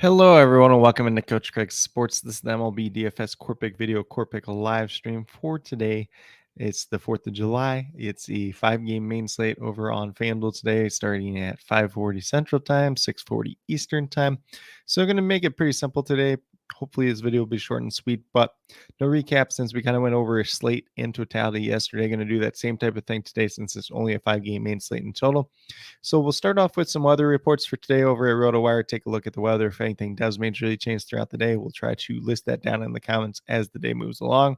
Hello, everyone, and welcome into Coach Craig's Sports. This is the MLB DFS Core Pick video, Core Pick live stream for today. It's the 4th of July. It's the 5-game main slate over on FanDuel today, starting at 5:40 Central Time, 6:40 Eastern Time. So I'm going to make it pretty simple today. Hopefully this video will be short and sweet, but no recap since we kind of went over a slate in totality yesterday. Going to do that same type of thing today since it's only a 5-game main slate in total. So we'll start off with some weather reports for today over at RotoWire. Take a look at the weather. If anything does majorly change throughout the day, we'll try to list that down in the comments as the day moves along.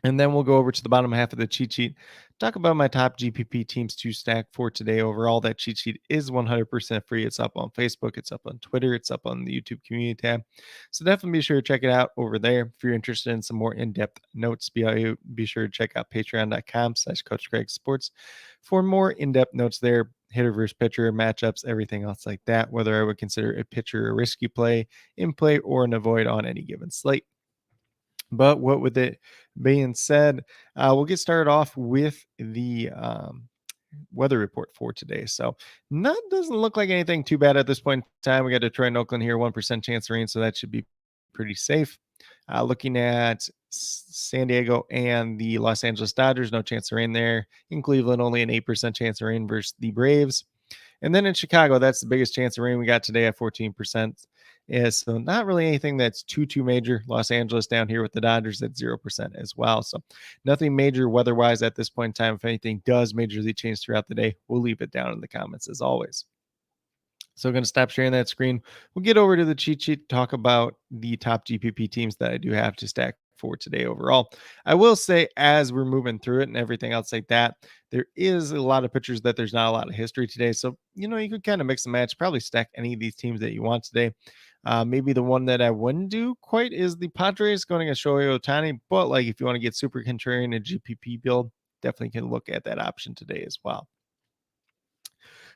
And then we'll go over to the bottom half of the cheat sheet, talk about my top GPP teams to stack for today. Overall, that cheat sheet is 100% free. It's up on Facebook, it's up on Twitter, it's up on the YouTube community tab. So definitely be sure to check it out over there. If you're interested in some more in-depth notes, be sure to check out patreon.com/Coach Craig Sports for more in-depth notes there. Hitter versus pitcher, matchups, everything else like that, whether I would consider a pitcher a risky play, in play, or an avoid on any given slate. But what with it being said, we'll get started off with the weather report for today. So that doesn't look like anything too bad at this point in time. We got Detroit and Oakland here, 1% chance of rain, so that should be pretty safe. Looking at San Diego and the Los Angeles Dodgers, no chance of rain there. In Cleveland, only an 8% chance of rain versus the Braves. And then in Chicago, that's the biggest chance of rain we got today at 14%. So not really anything that's too major. Los Angeles down here with the Dodgers at 0% as well. So nothing major weather-wise at this point in time. If anything does majorly change throughout the day, we'll leave it down in the comments as always. So I'm going to stop sharing that screen. We'll get over to the cheat sheet, talk about the top GPP teams that I do have to stack for today overall. I will say as we're moving through it and everything else like that, there is a lot of pitchers that there's not a lot of history today. So, you could kind of mix and match, probably stack any of these teams that you want today. Maybe the one that I wouldn't do quite is the Padres going against Shohei Ohtani. But like if you want to get super contrarian and GPP build, definitely can look at that option today as well.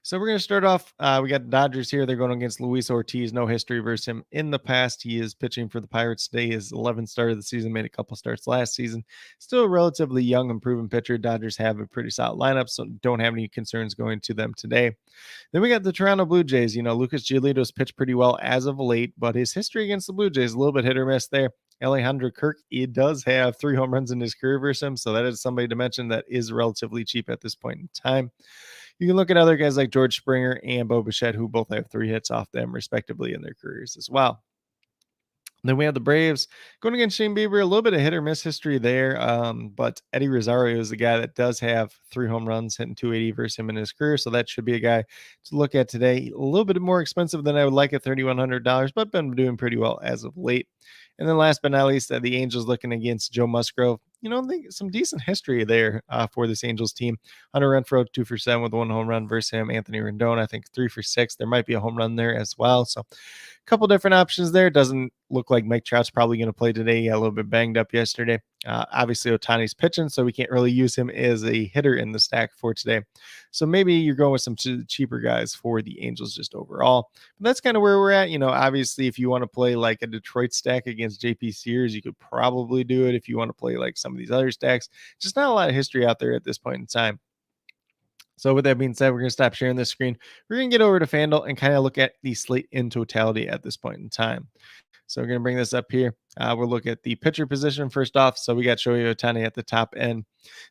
So we're going to start off. We got the Dodgers here. They're going against Luis Ortiz. No history versus him in the past. He is pitching for the Pirates today. His 11th start of the season, made a couple starts last season. Still a relatively young and proven pitcher. Dodgers have a pretty solid lineup, so don't have any concerns going to them today. Then we got the Toronto Blue Jays. Lucas Giolito's pitched pretty well as of late, but his history against the Blue Jays is a little bit hit or miss there. Alejandro Kirk, he does have 3 home runs in his career versus him, so that is somebody to mention that is relatively cheap at this point in time. You can look at other guys like George Springer and Bo Bichette, who both have 3 hits off them, respectively, in their careers as well. Then we have the Braves going against Shane Bieber. A little bit of hit or miss history there, but Eddie Rosario is the guy that does have 3 home runs, hitting 280 versus him in his career, so that should be a guy to look at today. A little bit more expensive than I would like at $3,100, but been doing pretty well as of late. And then last but not least, the Angels looking against Joe Musgrove. Some decent history there for this Angels team. Hunter Renfroe, 2 for 7 with 1 home run versus him. Anthony Rendon, I think 3 for 6. There might be a home run there as well. So a couple different options there. Doesn't look like Mike Trout's probably going to play today. A little bit banged up yesterday. Obviously, Ohtani's pitching, so we can't really use him as a hitter in the stack for today. So maybe you're going with some cheaper guys for the Angels just overall. But that's kind of where we're at. Obviously, if you want to play like a Detroit stack against JP Sears, you could probably do it. If you want to play like some of these other stacks, just not a lot of history out there at this point in time. So with that being said, we're going to stop sharing this screen. We're going to get over to FanDuel and kind of look at the slate in totality at this point in time. So we're going to bring this up here. We'll look at the pitcher position first off. So we got Shohei Ohtani at the top end.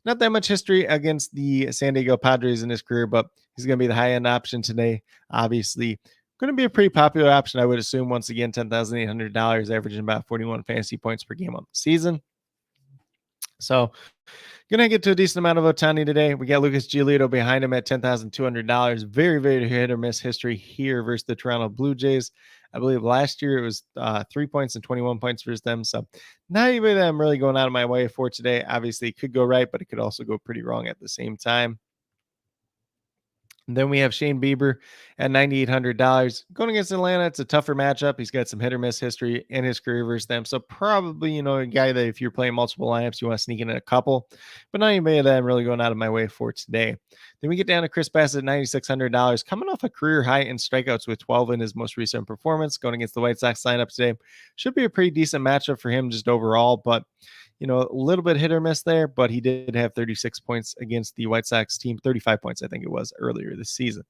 Not that much history against the San Diego Padres in his career, but he's going to be the high-end option today. Obviously, going to be a pretty popular option, I would assume. Once again, $10,800, averaging about 41 fantasy points per game on the season. So going to get to a decent amount of Ohtani today. We got Lucas Giolito behind him at $10,200. Very, very hit or miss history here versus the Toronto Blue Jays. I believe last year it was 3 points and 21 points versus them. So not anybody that I'm really going out of my way for today. Obviously, it could go right, but it could also go pretty wrong at the same time. And then we have Shane Bieber at $9,800 going against Atlanta. It's a tougher matchup. He's got some hit or miss history in his career versus them. So probably, a guy that if you're playing multiple lineups, you want to sneak in a couple, but not anybody that I'm really going out of my way for today. Then we get down to Chris Bassett at $9,600, coming off a career high in strikeouts with 12 in his most recent performance, going against the White Sox lineup today. Should be a pretty decent matchup for him just overall, but a little bit hit or miss there, but he did have 36 points against the White Sox team, 35 points, I think it was, earlier this season.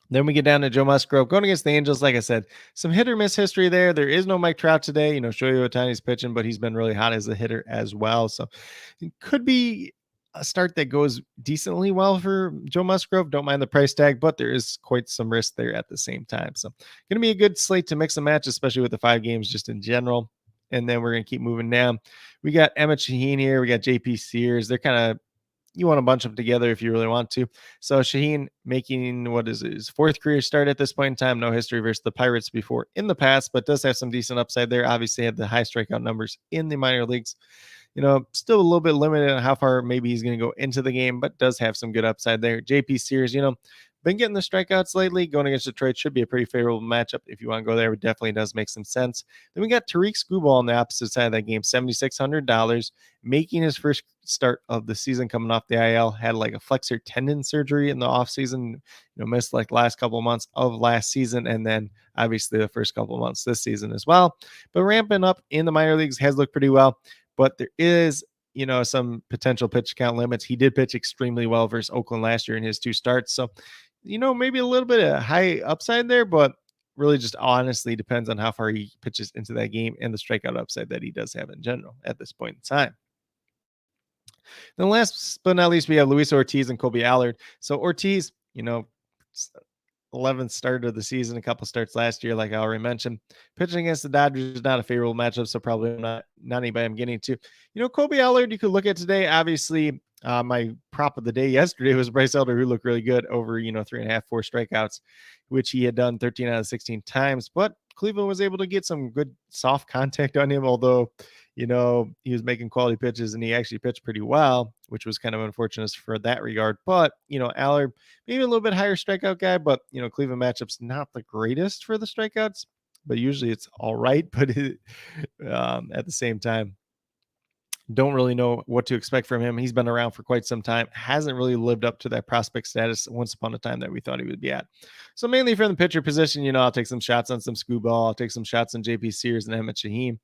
Then we get down to Joe Musgrove going against the Angels. Like I said, some hit or miss history there. There is no Mike Trout today. Shohei Ohtani's pitching, but he's been really hot as a hitter as well. So it could be a start that goes decently well for Joe Musgrove. Don't mind the price tag, but there is quite some risk there at the same time. So going to be a good slate to mix and match, especially with the 5 games just in general. And then we're going to keep moving down. We got Emmett Shaheen here. We got JP Sears. They're kind of, you want to bunch them together if you really want to. So Shaheen making what is his 4th career start at this point in time. No history versus the Pirates before in the past, but does have some decent upside there. Obviously had the high strikeout numbers in the minor leagues. Still a little bit limited on how far maybe he's going to go into the game, but does have some good upside there. JP Sears, been getting the strikeouts lately. Going against Detroit should be a pretty favorable matchup if you want to go there. It definitely does make some sense. Then we got Tariq Skubal on the opposite side of that game, $7,600, making his first start of the season coming off the IL. Had like a flexor tendon surgery in the offseason, missed like the last couple of months of last season, and then obviously the first couple of months this season as well. But ramping up in the minor leagues has looked pretty well. But there is, some potential pitch count limits. He did pitch extremely well versus Oakland last year in his 2 starts. So, maybe a little bit of high upside there, but really just honestly depends on how far he pitches into that game and the strikeout upside that he does have in general at this point in time. Then last but not least, we have Luis Ortiz and Colby Allard. So Ortiz, 11th start of the season, a couple starts last year, like I already mentioned. Pitching against the Dodgers is not a favorable matchup, so probably not anybody I'm getting to. Colby Allard, you could look at today. Obviously, my prop of the day yesterday was Bryce Elder, who looked really good over, 3.5, 4 strikeouts, which he had done 13 out of 16 times. But Cleveland was able to get some good soft contact on him, although, he was making quality pitches and he actually pitched pretty well, which was kind of unfortunate for that regard. But, Allard, maybe a little bit higher strikeout guy, but, Cleveland matchup's not the greatest for the strikeouts, but usually it's all right. But at the same time, don't really know what to expect from him. He's been around for quite some time, hasn't really lived up to that prospect status once upon a time that we thought he would be at. So mainly from the pitcher position, I'll take some shots on some Skubal. I'll take some shots on JP Sears and Emmett Shaheen.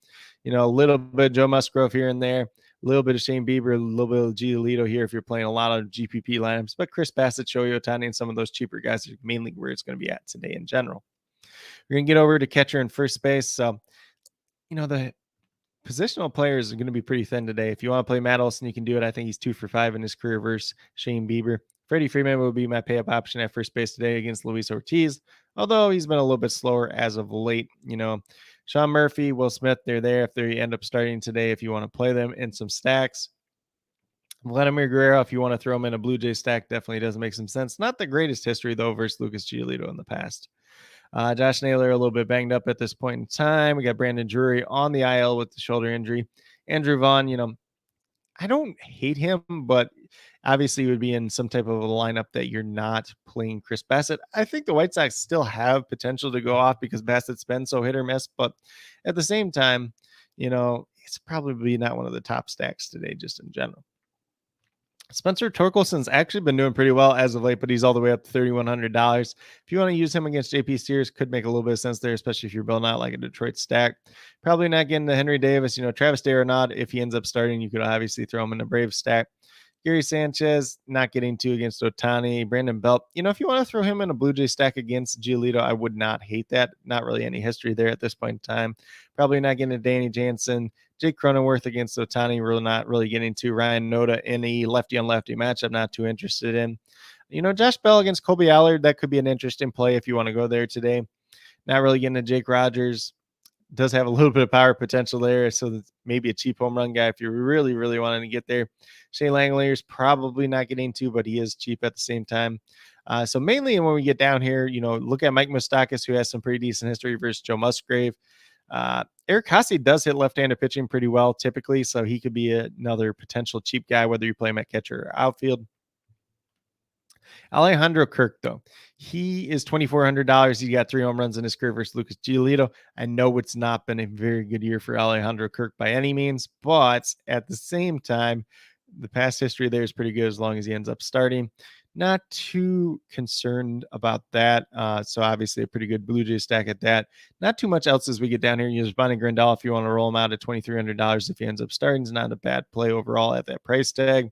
A little bit of Joe Musgrove here and there, a little bit of Shane Bieber, a little bit of Giolito here if you're playing a lot of GPP lineups. But Chris Bassett, Shohei Ohtani, and some of those cheaper guys are mainly where it's going to be at today in general. We're going to get over to catcher and first base. So, the positional players are going to be pretty thin today. If you want to play Matt Olson, you can do it. I think he's 2 for 5 in his career versus Shane Bieber. Freddie Freeman will be my pay-up option at first base today against Luis Ortiz, although he's been a little bit slower as of late. Sean Murphy, Will Smith, they're there if they end up starting today if you want to play them in some stacks. Vladimir Guerrero, if you want to throw him in a Blue Jay stack, definitely does make some sense. Not the greatest history, though, versus Lucas Giolito in the past. Josh Naylor a little bit banged up at this point in time. We got Brandon Drury on the IL with the shoulder injury. Andrew Vaughn, I don't hate him, but obviously would be in some type of a lineup that you're not playing Chris Bassett. I think the White Sox still have potential to go off because Bassett's been so hit or miss, but at the same time, it's probably not one of the top stacks today, just in general. Spencer Torkelson's actually been doing pretty well as of late, but he's all the way up to $3,100. If you want to use him against JP Sears, could make a little bit of sense there, especially if you're building out like a Detroit stack. Probably not getting to Henry Davis. Travis D'Arenado, if he ends up starting, you could obviously throw him in a Braves stack. Gary Sanchez, not getting to against Ohtani. Brandon Belt, if you want to throw him in a Blue Jay stack against Giolito, I would not hate that. Not really any history there at this point in time. Probably not getting to Danny Jansen. Jake Cronenworth against Ohtani, we're not really getting to. Ryan Noda in a lefty-on-lefty match, I'm not too interested in. Josh Bell against Colby Allard, that could be an interesting play if you want to go there today. Not really getting to Jake Rogers. Does have a little bit of power potential there, so maybe a cheap home run guy if you're really, really wanting to get there. Shane Langeliers probably not getting to, but he is cheap at the same time. So mainly when we get down here, look at Mike Moustakas, who has some pretty decent history versus Joe Musgrave. Eric Haase does hit left-handed pitching pretty well typically, so he could be another potential cheap guy, whether you play him at catcher or outfield. Alejandro Kirk, though, he is $2,400. He got 3 home runs in his career versus Lucas Giolito. I know it's not been a very good year for Alejandro Kirk by any means, but at the same time, the past history there is pretty good as long as he ends up starting. Not too concerned about that. So obviously a pretty good Blue Jay stack at that. Not too much else as we get down here. Use Bonnie Grandal if you want to roll him out at $2,300 if he ends up starting. It's not a bad play overall at that price tag.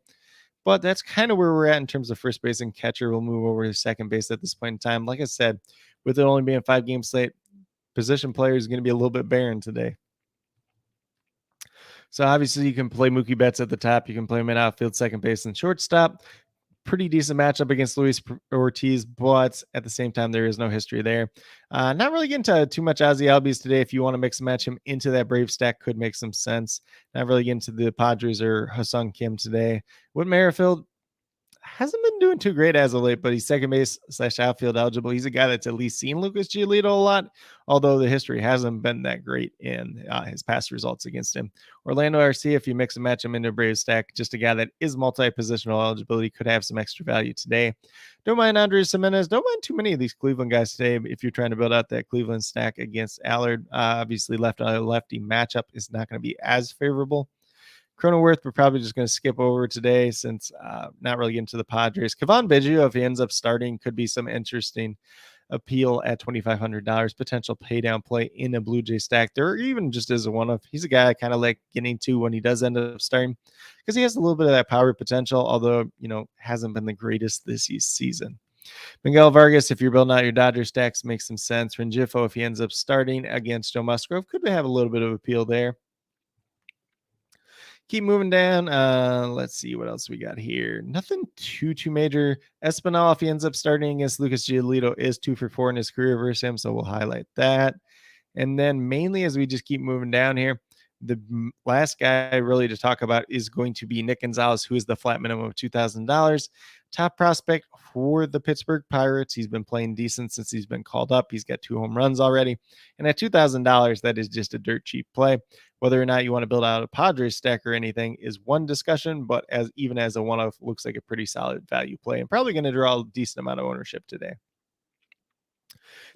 But that's kind of where we're at in terms of first base and catcher. We'll move over to second base at this point in time. Like I said, with it only being 5 game slate, position player is going to be a little bit barren today. So obviously you can play Mookie Betts at the top. You can play him in outfield, second base, and shortstop. Pretty decent matchup against Luis Ortiz, but at the same time, there is no history there. Not really getting to too much Ozzy Albies today. If you want to mix and match him into that Brave stack, could make some sense. Not really getting to the Padres or Ha-Seong Kim today. Whit Merrifield hasn't been doing too great as of late, but he's second base / outfield eligible. He's a guy that's at least seen Lucas Giolito a lot, although the history hasn't been that great in his past results against him. Orlando RC, if you mix and match him into Braves stack, just a guy that is multi-positional eligibility, could have some extra value today. Don't mind Andres Gimenez. Don't mind too many of these Cleveland guys today if you're trying to build out that Cleveland stack against Allard. Obviously, lefty matchup is not going to be as favorable. Cronenworth, we're probably just going to skip over today since not really getting to the Padres. Kevon Biggio, if he ends up starting, could be some interesting appeal at $2,500. Potential pay down play in a Blue Jay stack. There even just as a one-off. He's a guy I kind of like getting to when he does end up starting because he has a little bit of that power potential, although, hasn't been the greatest this season. Miguel Vargas, if you're building out your Dodger stacks, makes some sense. Rengifo, if he ends up starting against Joe Musgrove, could have a little bit of appeal there. Keep moving down. Let's see what else we got here. Nothing too major. Espinal, if he ends up starting against Lucas Giolito, is 2 for 4 in his career versus him, so we'll highlight that. And then mainly as we just keep moving down here, the last guy really to talk about is going to be Nick Gonzalez, who is the flat minimum of $2,000. Top prospect for the Pittsburgh Pirates. He's been playing decent since he's been called up. He's got 2 home runs already. And at $2,000, that is just a dirt cheap play. Whether or not you want to build out a Padres stack or anything is one discussion, but even as a one-off, looks like a pretty solid value play and probably going to draw a decent amount of ownership today.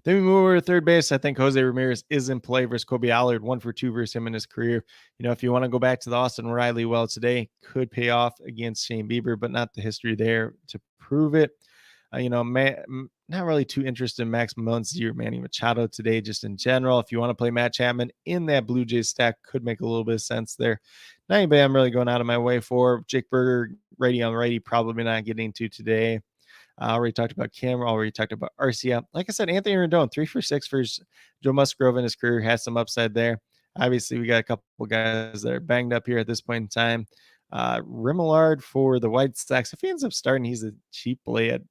Then we move over to third base. I think Jose Ramirez is in play versus Kobe Allard, 1 for 2 versus him in his career. If you want to go back to the Austin Riley well today, could pay off against Shane Bieber, but not the history there to prove it. Not really too interested in Max Muncy or Manny Machado today, just in general. If you want to play Matt Chapman in that Blue Jays stack, could make a little bit of sense there. Not anybody I'm really going out of my way for. Jake Berger, righty on righty, probably not getting to today. I already talked about Kim. Already talked about Arcia. Like I said, Anthony Rendon, 3 for 6 for Joe Musgrove in his career, has some upside there. Obviously, we got a couple guys that are banged up here at this point in time. Remillard for the White Sox. If he ends up starting, he's a cheap play at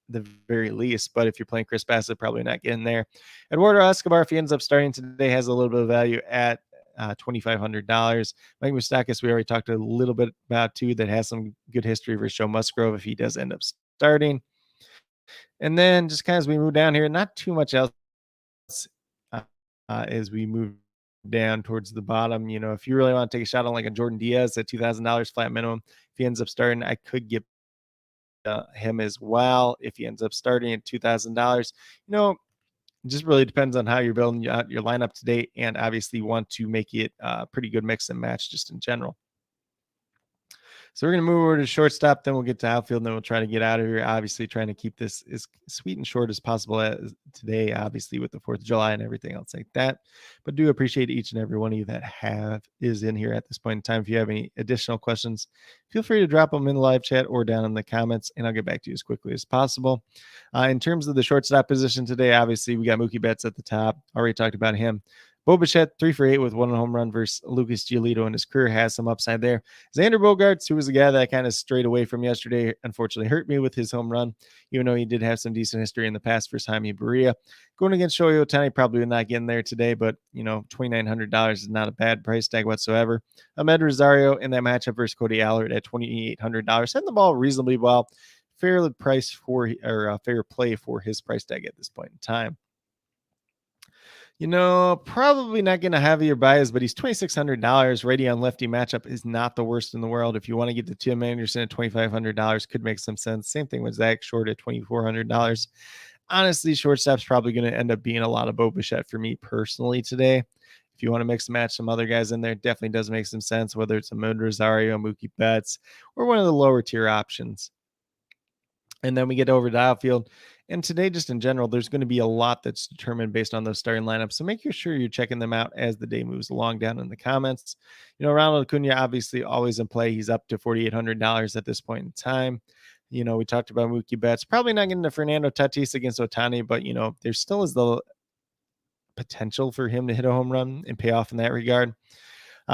the very least. But if you're playing Chris Bassett, probably not getting there. Eduardo Escobar, if he ends up starting today, has a little bit of value at $2,500. Mike Moustakas, we already talked a little bit about too, that has some good history versus Joe Musgrove if he does end up starting. And then just kind of as we move down here, not too much else as we move down towards the bottom. If you really want to take a shot on like a Jordan Diaz at $2,000 flat minimum, if he ends up starting, I could get him as well. If he ends up starting at $2,000, it just really depends on how you're building your lineup today, and obviously want to make it a pretty good mix and match just in general. So we're going to move over to shortstop, then we'll get to outfield, and then we'll try to get out of here. Obviously, trying to keep this as sweet and short as possible today, obviously, with the 4th of July and everything else like that. But do appreciate each and every one of you that is in here at this point in time. If you have any additional questions, feel free to drop them in the live chat or down in the comments, and I'll get back to you as quickly as possible. In terms of the shortstop position today, obviously, we got Mookie Betts at the top. Already talked about him. Bo Bichette, 3 for 8 with 1 home run versus Lucas Giolito in his career, has some upside there. Xander Bogaerts, who was a guy that I kind of strayed away from yesterday, unfortunately hurt me with his home run, even though he did have some decent history in the past versus Jaime Barria. Going against Shohei Ohtani, probably not getting there today, but, $2,900 is not a bad price tag whatsoever. Ahmed Rosario in that matchup versus Cody Allard at $2,800, hitting the ball reasonably well. Fair play for his price tag at this point in time. Probably not going to have your bias, but he's $2,600. Righty on lefty matchup is not the worst in the world. If you want to get to Tim Anderson at $2,500, could make some sense. Same thing with Zach Short at $2,400. Honestly, shortstop's probably going to end up being a lot of Bo Bichette for me personally today. If you want to mix and match some other guys in there, it definitely does make some sense, whether it's Ahmed Rosario, Mookie Betts, or one of the lower tier options. And then we get over to outfield. And today, just in general, there's going to be a lot that's determined based on those starting lineups. So make sure you're checking them out as the day moves along down in the comments. Ronald Acuna, obviously always in play. He's up to $4,800 at this point in time. We talked about Mookie Betts. Probably not getting to Fernando Tatis against Ohtani, but, there still is the potential for him to hit a home run and pay off in that regard.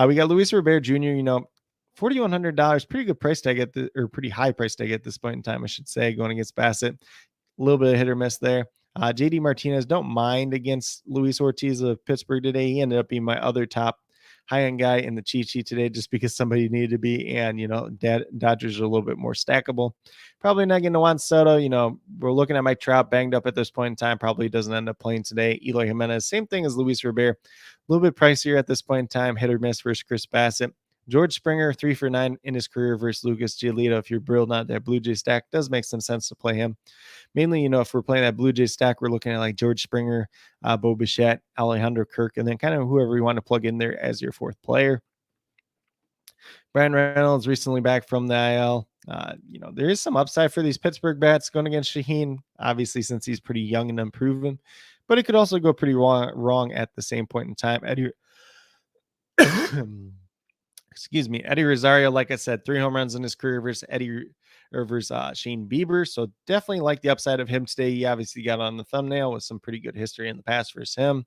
We got Luis Robert Jr., $4,100, pretty good price tag or pretty high price tag at this point in time, I should say, going against Bassett. A little bit of hit or miss there. JD Martinez, don't mind against Luis Ortiz of Pittsburgh today. He ended up being my other top high-end guy in the cheat sheet today just because somebody needed to be. And, Dodgers are a little bit more stackable. Probably not getting to Juan Soto. We're looking at Mike Trout banged up at this point in time. Probably doesn't end up playing today. Eloy Jimenez, same thing as Luis Robert. A little bit pricier at this point in time. Hit or miss versus Chris Bassett. George Springer, 3 for 9 in his career versus Lucas Giolito. If you're brilliant on that Blue Jay stack, does make some sense to play him. Mainly, if we're playing that Blue Jay stack, we're looking at like George Springer, Bo Bichette, Alejandro Kirk, and then kind of whoever you want to plug in there as your fourth player. Brian Reynolds recently back from the IL. There is some upside for these Pittsburgh bats going against Shaheen, obviously, since he's pretty young and unproven, but it could also go pretty wrong at the same point in time. Eddie Rosario, like I said, 3 home runs in his career versus Shane Bieber. So definitely like the upside of him today. He obviously got on the thumbnail with some pretty good history in the past versus him.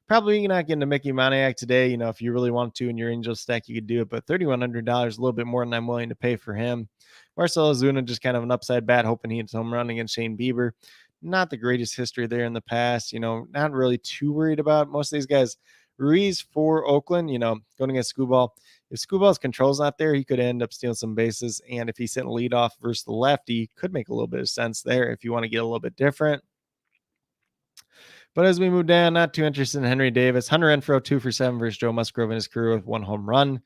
Probably not getting to Mickey Moniak today. If you really wanted to in your Angels stack, you could do it, but $3,100, a little bit more than I'm willing to pay for him. Marcell Ozuna, just kind of an upside bat, hoping he hits home run against Shane Bieber. Not the greatest history there in the past. Not really too worried about most of these guys. Ruiz for Oakland, going against Skubal. If Skuball's control's not there, he could end up stealing some bases. And if he's sitting leadoff versus the lefty, could make a little bit of sense there if you want to get a little bit different. But as we move down, not too interested in Henry Davis. Hunter Renfroe, 2 for 7 versus Joe Musgrove in his career with 1 home run.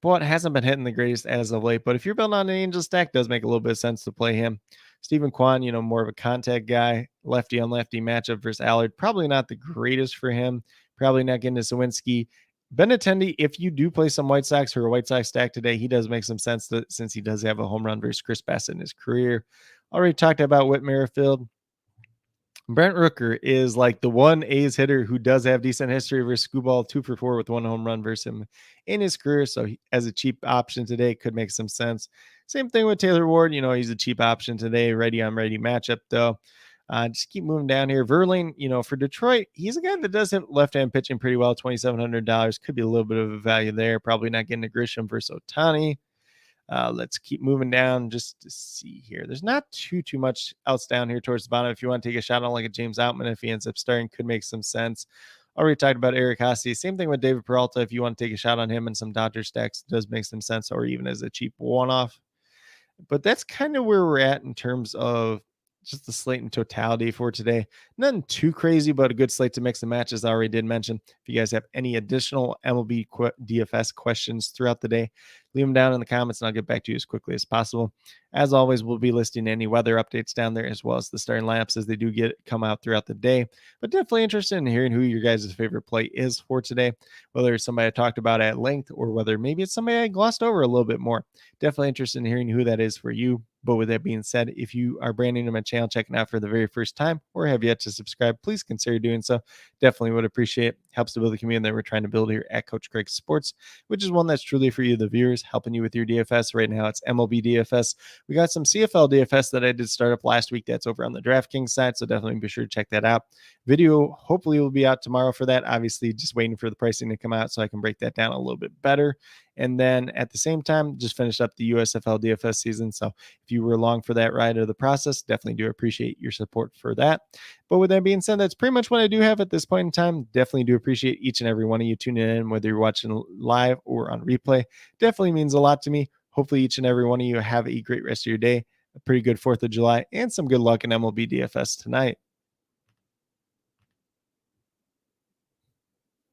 But hasn't been hitting the greatest as of late. But if you're building on an Angel stack, does make a little bit of sense to play him. Stephen Kwan, more of a contact guy. Lefty on lefty matchup versus Allard. Probably not the greatest for him. Probably not getting to Sawinski. Benintendi, if you do play some White Sox or a White Sox stack today, he does make some sense since he does have a home run versus Chris Bassett in his career. Already talked about Whit Merrifield. Brent Rooker is like the one A's hitter who does have decent history versus Skubal, 2 for 4 with 1 home run versus him in his career. So as a cheap option today, could make some sense. Same thing with Taylor Ward. He's a cheap option today. Ready on ready matchup though. Just keep moving down here. Verlaine, for Detroit, he's a guy that does have left-hand pitching pretty well. $2,700 could be a little bit of a value there. Probably not getting to Grisham versus Ohtani. Let's keep moving down just to see here. There's not too much else down here towards the bottom. If you want to take a shot on like a James Outman, if he ends up starting, could make some sense. Already talked about Eric Haase. Same thing with David Peralta. If you want to take a shot on him and some Dodger stacks, does make some sense, or even as a cheap one-off. But that's kind of where we're at in terms of just the slate in totality for today. Nothing too crazy, but a good slate to mix and match, as I already did mention. If you guys have any additional MLB DFS questions throughout the day, leave them down in the comments and I'll get back to you as quickly as possible. As always, we'll be listing any weather updates down there as well as the starting lineups as they do come out throughout the day. But definitely interested in hearing who your guys' favorite play is for today, whether it's somebody I talked about at length or whether maybe it's somebody I glossed over a little bit more. Definitely interested in hearing who that is for you. But with that being said, if you are brand new to my channel, checking out for the very first time, or have yet to subscribe, please consider doing so. Definitely would appreciate it. Helps to build the community that we're trying to build here at Coach Craig Sports, which is one that's truly for you, the viewers, helping you with your DFS. Right now, it's MLB DFS. We got some CFL DFS that I did start up last week. That's over on the DraftKings side, so definitely be sure to check that out. Video hopefully will be out tomorrow for that. Obviously, just waiting for the pricing to come out so I can break that down a little bit better. And then at the same time, just finished up the USFL DFS season. So if you were along for that ride of the process, definitely do appreciate your support for that. But with that being said, that's pretty much what I do have at this point in time. Definitely do appreciate each and every one of you tuning in, whether you're watching live or on replay. Definitely means a lot to me. Hopefully each and every one of you have a great rest of your day, a pretty good 4th of July, and some good luck in MLB DFS tonight.